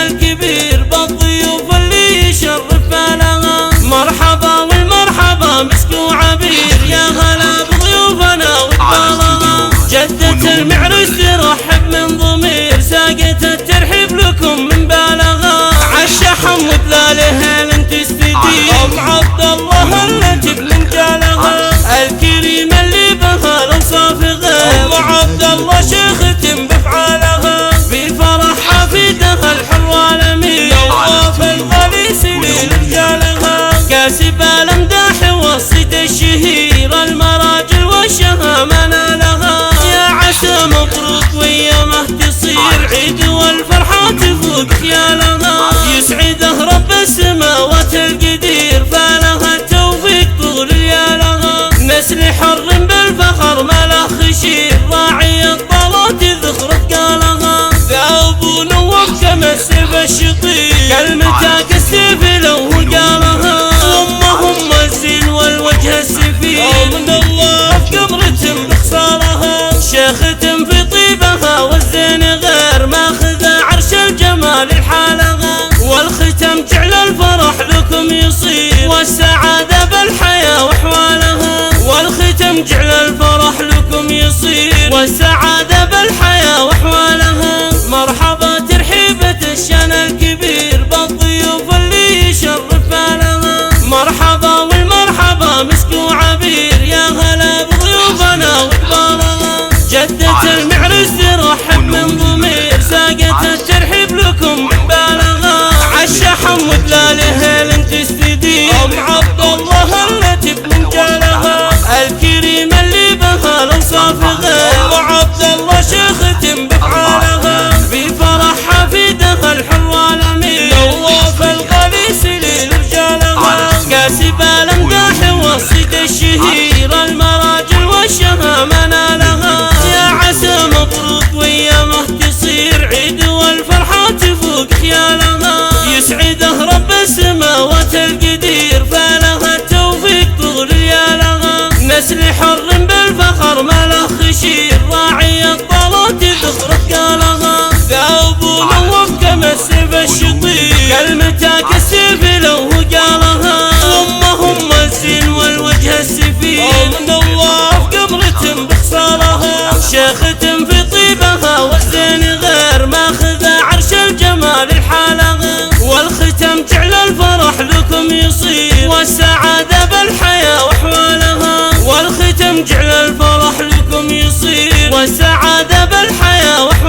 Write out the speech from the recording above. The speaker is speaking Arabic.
الكبير بالضيوف اللي يشرف بالها. مرحبا والمرحبا مسك وعبير، يا هلا بضيوفنا وقبالها. جدة المعرس ترحب من ضمير، ساقت الترحيب لكم من بالها. عالشحم وبلالهن تستدير، ام عبد الله التي من جالها. الكريم اللي بها الاوصاف غير، ام عبد الله شيخة بفعالها. بالفرح حفيدها الحر الامير، نواف الغليس لرجالها. كاسب الامداح والصيت الشهير، المراجل والشهامة نالها. يا عسى مبروك ويامه تصير عيد والفرحة تفوق خيالها. يسعده رب السماوات القدير، فلها التوفيق طول ليالها. نسل حر بالفخر ما له خشير، راعي الطلات ذخر قالها. ذا ابو نواف كمسف الشطير، كلمتك السيف لو قالها. امهم الزين والوجه السفير، من الله في قمرة بخصالها. شيخة في طيبها والزين غير، ماخذ عرش الجمال الحالها. والختم جعل الفرح لكم يصير، والسعادة بالحياة واحوالها. والختم جعل الفرح لكم يصير، والسعادة بالحياة واحوالها. مرحبا ترحيبة الشان الكبير بالضيوف اللي يشرف بالها. مرحبا والمرحبا مسك وعبير، يا هلا بضيوفنا وقبالها. جدة المعرس ترحب من ضمير، ساقت الترحيب لكم من بالها. عالشحم وبلالهن تستدير، ام عبد الله التي من جالها. الكريم اللي بها الاوصاف غير، وعبد الله شيخة بفعالها. بالفرح حفيدها الحر الامير، نواف الغليس لرجالها. كاسب الامداح والصيت الشهير، المراجل والشهامة نالها. يا عسى مبروك ويامه تصير عيد والفرحة تفوق خيالها. يسعده رب السماوات القدير، فلها التوفيق طول ليالها. نسل حر بالفخر ما له خشير، راعي الطلات ذخر قالها. ذا ابو نواف كمسف الشطير، كلمتك السيف لو قالها. امهم الزين والوجه السفير، من الله في قمرة بخصالها. شيخة في طيبها والزين غير، ماخذ عرش الجمال الحالها. والختم جعل الفرح لكم يصير، والسعادة بالحياة واحوالها. والختم جعل الفرح لكم يصير، والسعادة بالحياة واحوالها.